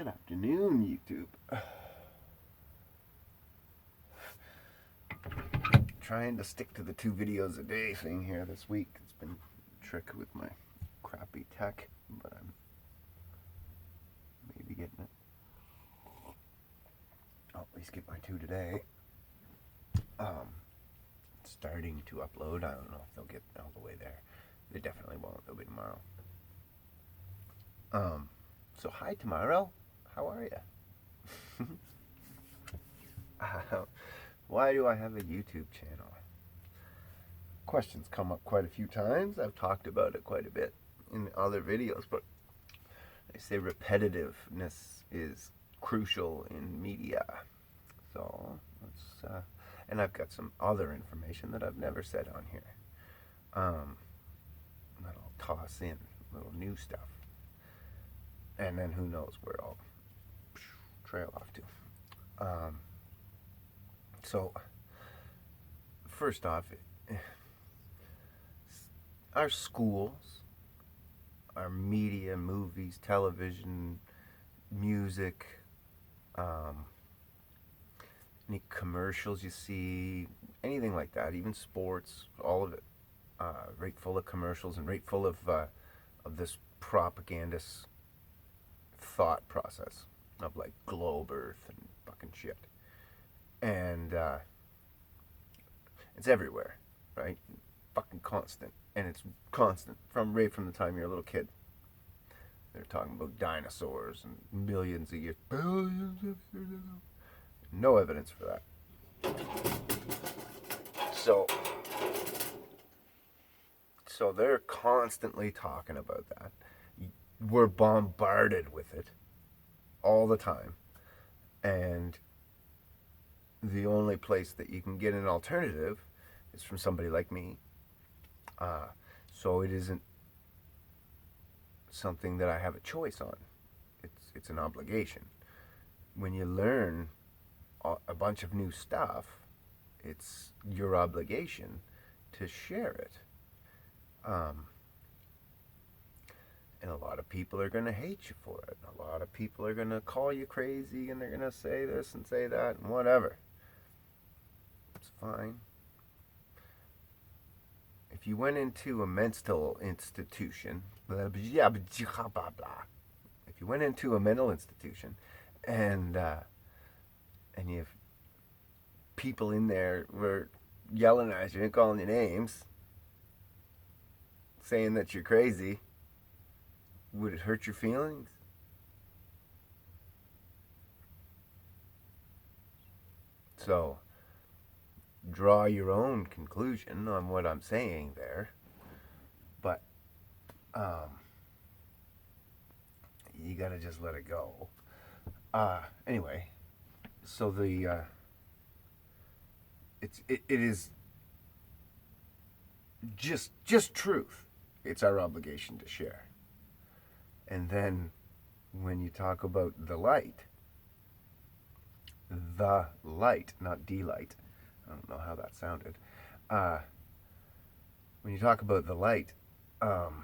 Good afternoon, YouTube. Trying to stick to the 2 videos a day thing here this week. It's been a trick with my crappy tech, but I'm maybe getting it. I'll at least get my 2 today. Starting to upload. I don't know if they'll get all the way there. They definitely won't. They'll be tomorrow. So hi tomorrow. How are you? Why do I have a YouTube channel? Questions come up quite a few times. I've talked about it quite a bit in other videos, but they say repetitiveness is crucial in media. So let's, and I've got some other information that I've never said on here. That I'll toss in, little new stuff. And then who knows where I'll trail off to. So, first off, our schools, our media, movies, television, music, any commercials you see, anything like that, even sports, all of it, right full of commercials and right full of this propagandist thought process of like globe earth and fucking shit. And it's everywhere, right? Fucking constant. And it's constant right from the time you're a little kid. They're talking about dinosaurs and millions of years, billions of years ago. No evidence for that. So they're constantly talking about that. We're bombarded with it all the time. And the only place that you can get an alternative is from somebody like me. So it isn't something that I have a choice on. It's an obligation. When you learn a bunch of new stuff, it's your obligation to share it. And a lot of people are going to hate you for it. A lot of people are going to call you crazy, and they're going to say this and say that and whatever. It's fine. If you went into a mental institution, if you went into a mental institution and you have people in there were yelling at you and calling you names, saying that you're crazy, would it hurt your feelings? So, draw your own conclusion on what I'm saying there. But, you gotta just let it go. Anyway, so it is just truth. It's our obligation to share. And then when you talk about the light, not delight. I don't know how that sounded. When you talk about the light, and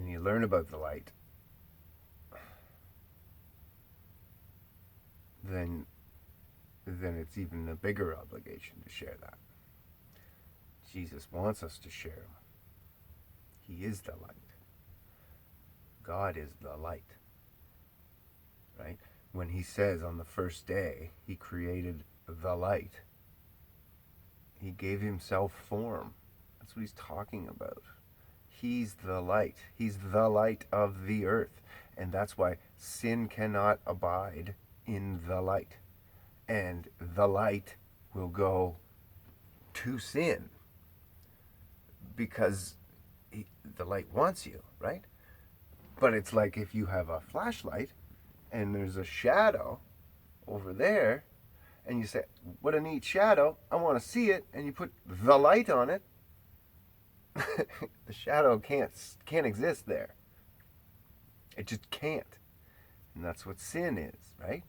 you learn about the light, then it's even a bigger obligation to share that. Jesus wants us to share him. He is the light. God is the light. Right? When he says on the first day he created the light, he gave himself form. That's what he's talking about. He's the light. He's the light of the earth. And that's why sin cannot abide in the light. And the light will go to sin because the light wants you, right? But it's like if you have a flashlight and there's a shadow over there, and you say, what a neat shadow, I want to see it, and you put the light on it, the shadow can't exist there. It just can't. And that's what sin is, right?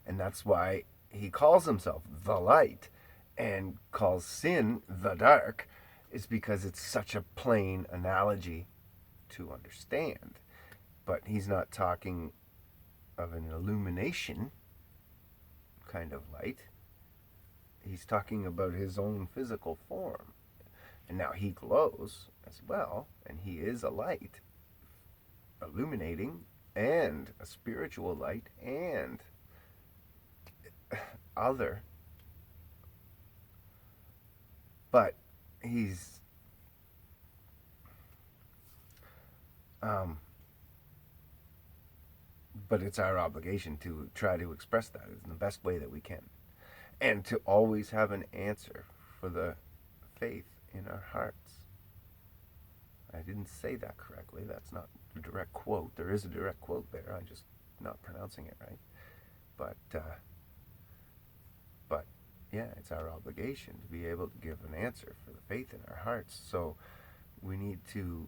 And that's why he calls himself the light and calls sin the dark, is because it's such a plain analogy to understand. But he's not talking of an illumination kind of light. He's talking about his own physical form. And now he glows as well, and he is a light, illuminating, and a spiritual light, and other. But he's but it's our obligation to try to express that in the best way that we can, and to always have an answer for the faith in our hearts. I didn't say that correctly. That's not a direct quote. There is a direct quote there. I'm just not pronouncing it right. But yeah, it's our obligation to be able to give an answer for the faith in our hearts. So we need to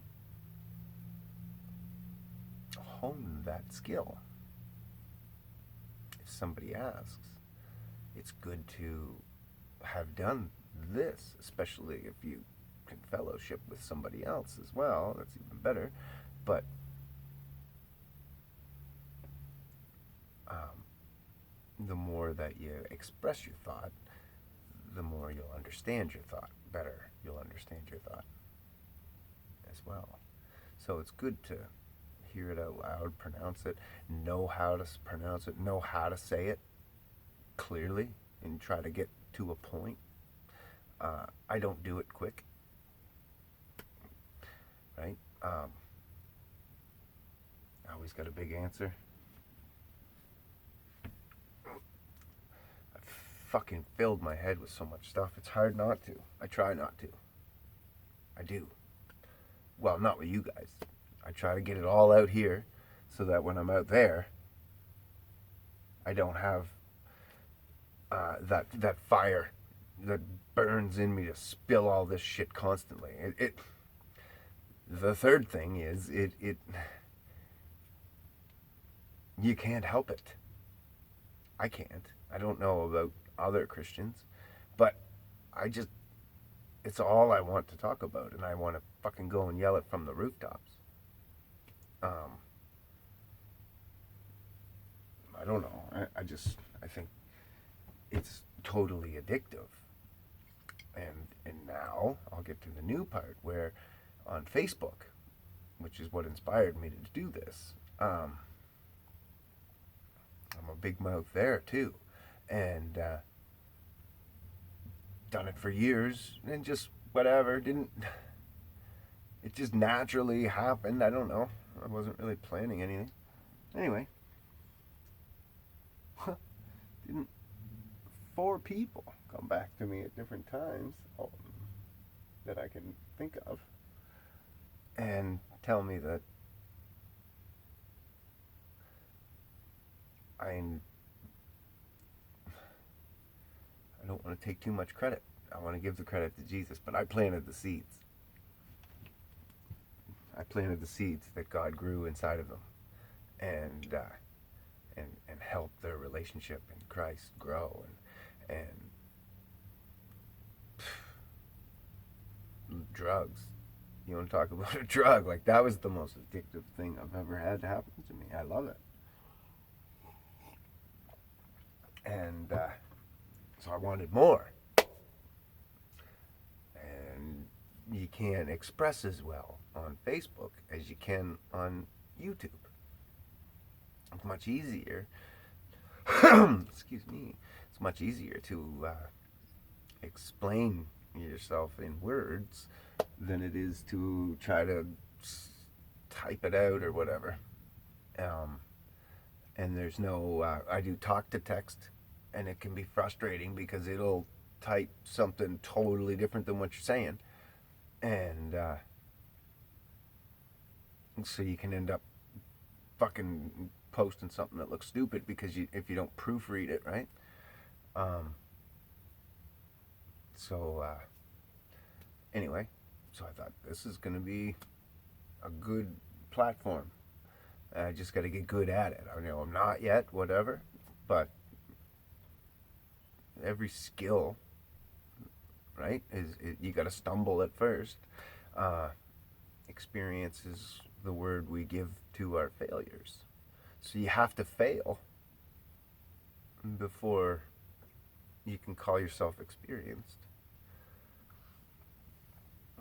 hone that skill. If somebody asks, it's good to have done this, especially if you can fellowship with somebody else as well. That's even better. But the more that you express your thought, the more you'll understand your thought better. You'll understand your thought as well. So it's good to hear it out loud, pronounce it, know how to pronounce it, know how to say it clearly, and try to get to a point. I don't do it quick, right? I always got a big answer. Fucking filled my head with so much stuff. It's hard not to. I try not to. I do. Well, not with you guys. I try to get it all out here so that when I'm out there, I don't have that fire that burns in me to spill all this shit constantly. The third thing is you can't help it. I can't. I don't know about other Christians, but it's all I want to talk about, and I want to fucking go and yell it from the rooftops. I don't know. I think it's totally addictive. And now I'll get to the new part where on Facebook, which is what inspired me to do this, I'm a big mouth there too. And done it for years, and just whatever, it just naturally happened. I don't know. I wasn't really planning anything. Anyway, didn't 4 people come back to me at different times that I can think of and tell me that I don't want to take too much credit. I want to give the credit to Jesus, but I planted the seeds. I planted the seeds that God grew inside of them, and helped their relationship in Christ grow, and drugs. You want to talk about a drug? Like, that was the most addictive thing I've ever had to happen to me. I love it. And so I wanted more. And you can't express as well on Facebook as you can on YouTube. It's much easier. Excuse me. It's much easier to explain yourself in words than it is to try to type it out or whatever. And there's no, I do talk to text, and it can be frustrating because it'll type something totally different than what you're saying. And so you can end up fucking posting something that looks stupid because if you don't proofread it, right? Anyway, so I thought this is going to be a good platform. I just got to get good at it. I know I'm not yet, whatever, but every skill, right, you got to stumble at first. Experience is the word we give to our failures. So you have to fail before you can call yourself experienced.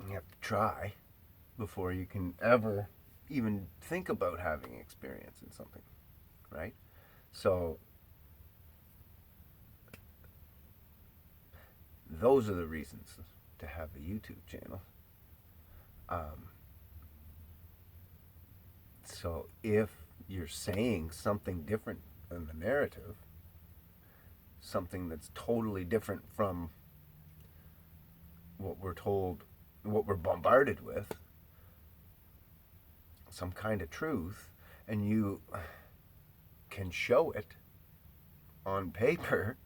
You have to try before you can ever even think about having experience in something, right? So those are the reasons to have a YouTube channel. So if you're saying something different than the narrative, something that's totally different from what we're told, what we're bombarded with, some kind of truth, and you can show it on paper,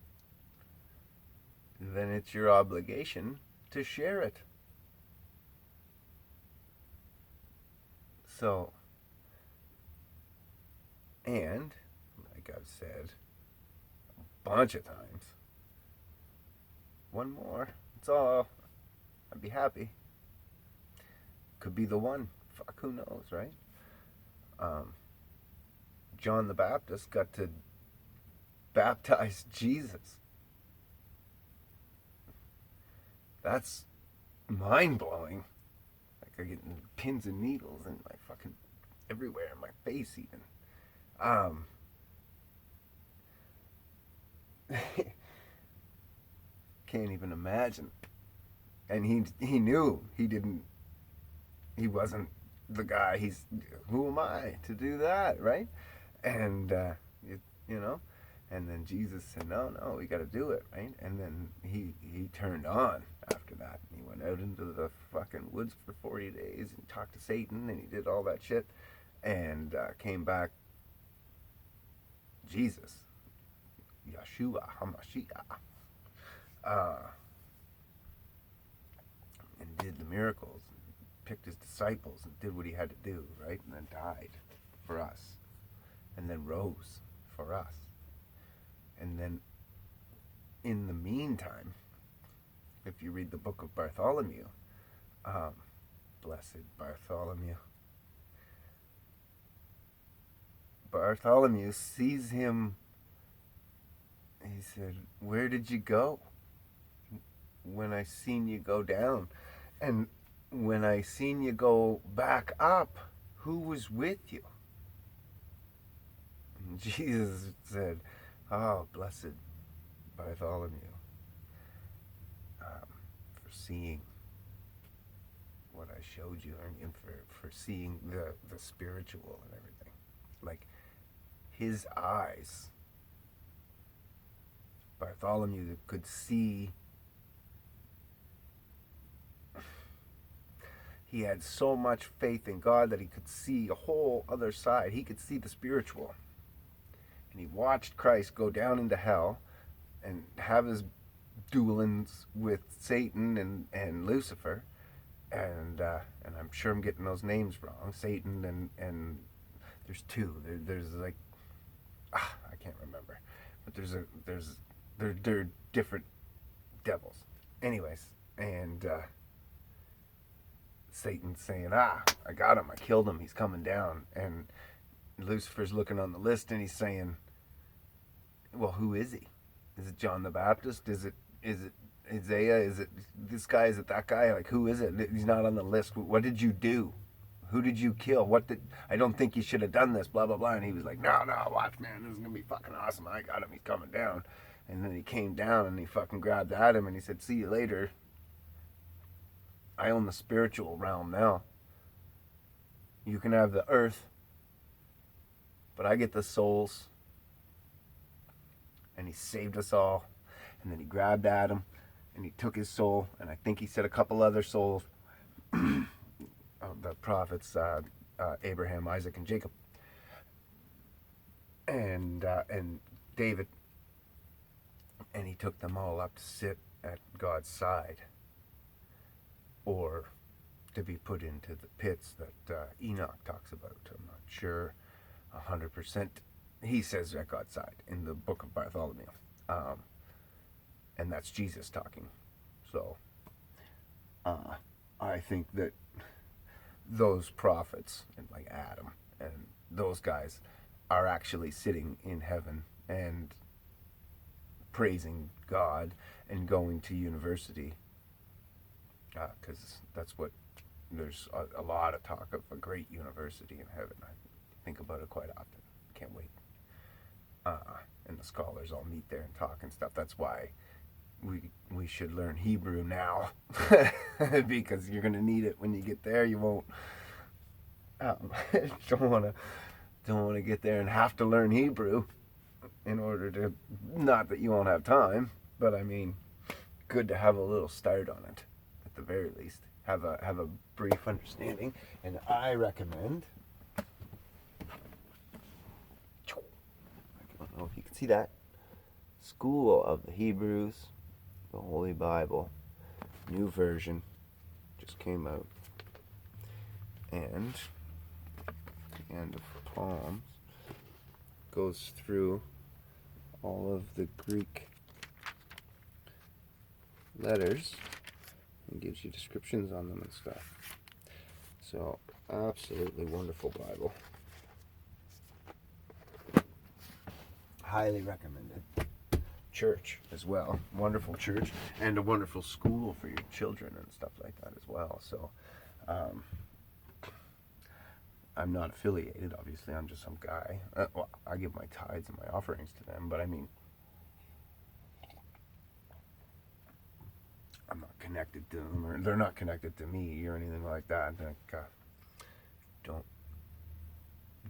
then it's your obligation to share it. So, and, like I've said a bunch of times, one more, it's all, I'd be happy. Could be the one. Fuck, who knows, right? John the Baptist got to baptize Jesus. That's mind-blowing. Like, I'm getting pins and needles and my fucking everywhere in my face even. Can't even imagine. And he knew he wasn't the guy. Who am I to do that, right? And you know, and then Jesus said, no, we got to do it, right? And then he turned on after that. He went out into the fucking woods for 40 days and talked to Satan, and he did all that shit, and came back Jesus, Yeshua HaMashiach, and did the miracles, and picked his disciples, and did what he had to do, right? And then died for us, and then rose for us. And then, in the meantime, if you read the book of Bartholomew, blessed Bartholomew sees him. He said, where did you go when I seen you go down? And when I seen you go back up, who was with you? And Jesus said, oh, blessed Bartholomew, for seeing what I showed you, and for seeing the spiritual and everything. Like, his eyes, Bartholomew could see. He had so much faith in God that he could see a whole other side. He could see the spiritual. And he watched Christ go down into hell and have his duelings with Satan and Lucifer. And I'm sure I'm getting those names wrong. Satan and there's two. There's like, I can't remember. But they're different devils. Anyways, and Satan's saying, I got him, I killed him, he's coming down. And Lucifer's looking on the list and he's saying, well, who is he? Is it John the Baptist? Is it Isaiah? Is it this guy? Is it that guy? Like, who is it? He's not on the list. What did you do? Who did you kill? I don't think you should have done this, blah, blah, blah. And he was like, no, watch, man, this is going to be fucking awesome. I got him, he's coming down. And then he came down and he fucking grabbed at him and he said, see you later. I own the spiritual realm now. You can have the earth, but I get the souls. And he saved us all. And then he grabbed at him and he took his soul, and I think he said a couple other souls of the prophets, Abraham, Isaac, and Jacob, and David, and he took them all up to sit at God's side, or to be put into the pits that Enoch talks about. I'm not sure 100%. He says at God's side in the book of Bartholomew. And that's Jesus talking. So, I think that those prophets, and like Adam and those guys, are actually sitting in heaven and praising God and going to university, because that's what there's a lot of talk of a great university in heaven. I think about it quite often. Can't wait. And the scholars all meet there and talk and stuff. That's why we should learn Hebrew now, because you're gonna need it when you get there. You won't. Don't wanna get there and have to learn Hebrew in order to. Not that you won't have time, but I mean, good to have a little start on it at the very least. Have a brief understanding, and I recommend. I don't know if you can see that. School of the Hebrews, the Holy Bible, new version, just came out, and the end of Psalms goes through all of the Greek letters and gives you descriptions on them and stuff. So, absolutely wonderful Bible. Highly recommended. Church as well. Wonderful church, and a wonderful school for your children and stuff like that as well. So, I'm not affiliated, obviously. I'm just some guy. Well, I give my tithes and my offerings to them, but I mean, I'm not connected to them, or they're not connected to me or anything like that. Like,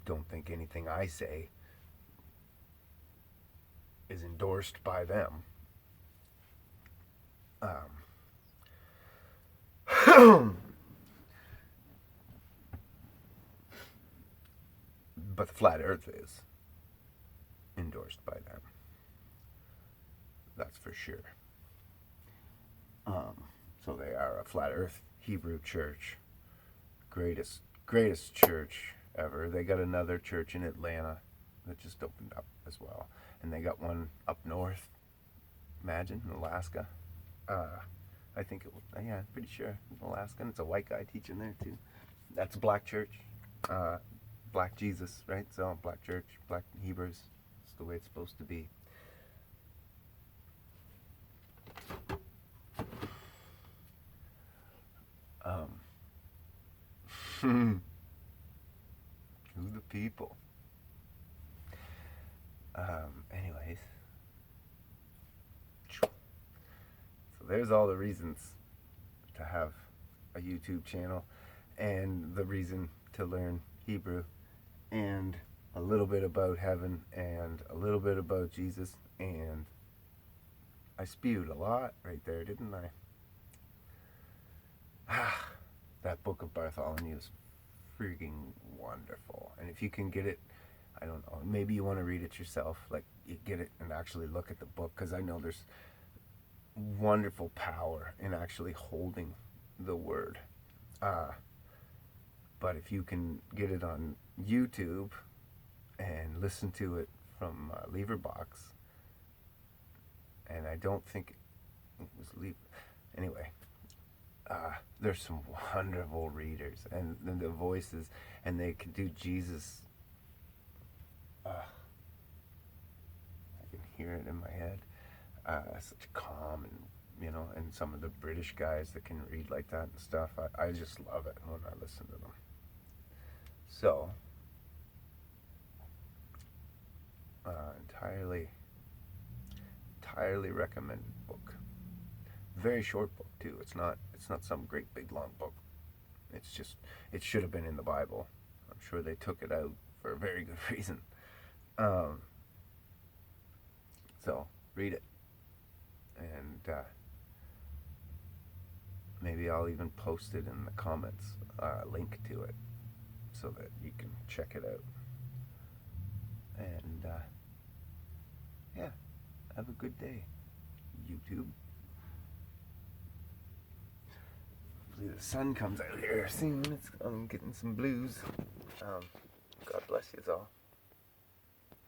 don't think anything I say is endorsed by them. But the flat earth is endorsed by them. That's for sure. So they are a flat earth Hebrew church. Greatest church ever. They got another church in Atlanta that just opened up as well. And they got one up north, imagine, in Alaska. I think it was, yeah, I'm pretty sure, Alaska. And it's a white guy teaching there too. That's a black church. Black Jesus, right? So black church, black Hebrews. It's the way it's supposed to be. Who the people? Anyways. So there's all the reasons to have a YouTube channel, and the reason to learn Hebrew, and a little bit about heaven, and a little bit about Jesus, and I spewed a lot right there, didn't I? That book of Bartholomew is freaking wonderful. And if you can get it, I don't know, maybe you want to read it yourself, like you get it and actually look at the book, because I know there's wonderful power in actually holding the word. But if you can get it on YouTube and listen to it from Leverbox, and I don't think it was anyway, there's some wonderful readers, and the voices, and they can do Jesus. I can hear it in my head. Such calm, and and some of the British guys that can read like that and stuff. I just love it when I listen to them. So, entirely recommended book. Very short book too. It's not some great big long book. It's just, it should have been in the Bible. I'm sure they took it out for a very good reason. So read it, and maybe I'll even post it in the comments, link to it, so that you can check it out. And yeah, have a good day, YouTube. Hopefully the sun comes out here soon. I'm getting some blues. God bless you all.